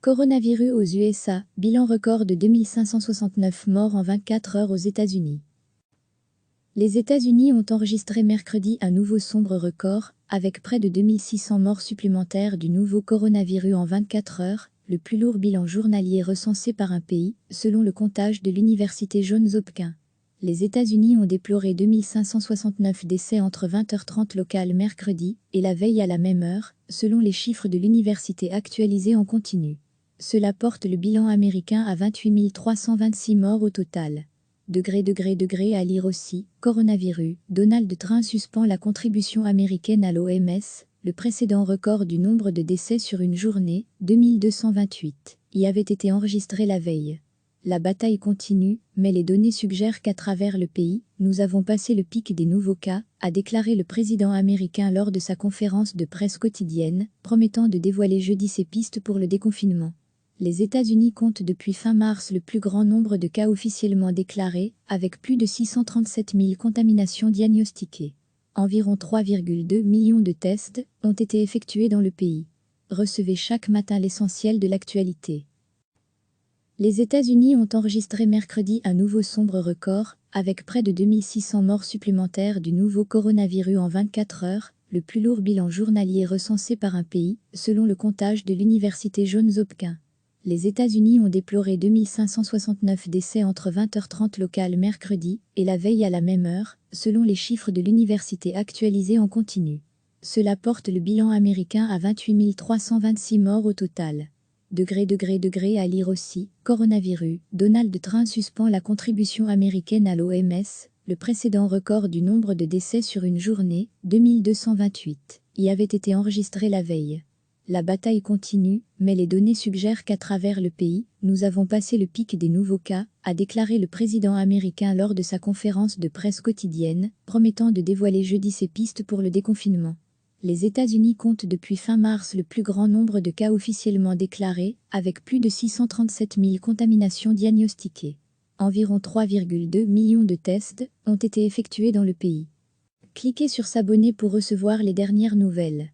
Coronavirus aux USA, bilan record de 2569 morts en 24 heures aux États-Unis. Les États-Unis ont enregistré mercredi un nouveau sombre record, avec près de 2600 morts supplémentaires du nouveau coronavirus en 24 heures, le plus lourd bilan journalier recensé par un pays, selon le comptage de l'université Johns Hopkins. Les États-Unis ont déploré 2569 décès entre 20h30 locale mercredi et la veille à la même heure, selon les chiffres de l'université actualisés en continu. Cela porte le bilan américain à 28 326 morts au total. À lire aussi, coronavirus, Donald Trump suspend la contribution américaine à l'OMS, le précédent record du nombre de décès sur une journée, 2228, y avait été enregistré la veille. La bataille continue, mais les données suggèrent qu'à travers le pays, nous avons passé le pic des nouveaux cas, a déclaré le président américain lors de sa conférence de presse quotidienne, promettant de dévoiler jeudi ses pistes pour le déconfinement. Les États-Unis comptent depuis fin mars le plus grand nombre de cas officiellement déclarés, avec plus de 637 000 contaminations diagnostiquées. Environ 3,2 millions de tests ont été effectués dans le pays. Recevez chaque matin l'essentiel de l'actualité. Les États-Unis ont enregistré mercredi un nouveau sombre record, avec près de 2600 morts supplémentaires du nouveau coronavirus en 24 heures, le plus lourd bilan journalier recensé par un pays, selon le comptage de l'université Johns Hopkins. Les États-Unis ont déploré 2569 décès entre 20h30 locale mercredi et la veille à la même heure, selon les chiffres de l'université actualisés en continu. Cela porte le bilan américain à 28 326 morts au total. À lire aussi, coronavirus, Donald Trump suspend la contribution américaine à l'OMS, le précédent record du nombre de décès sur une journée, 2228, y avait été enregistré la veille. La bataille continue, mais les données suggèrent qu'à travers le pays, nous avons passé le pic des nouveaux cas, a déclaré le président américain lors de sa conférence de presse quotidienne, promettant de dévoiler jeudi ses pistes pour le déconfinement. Les États-Unis comptent depuis fin mars le plus grand nombre de cas officiellement déclarés, avec plus de 637 000 contaminations diagnostiquées. Environ 3,2 millions de tests ont été effectués dans le pays. Cliquez sur s'abonner pour recevoir les dernières nouvelles.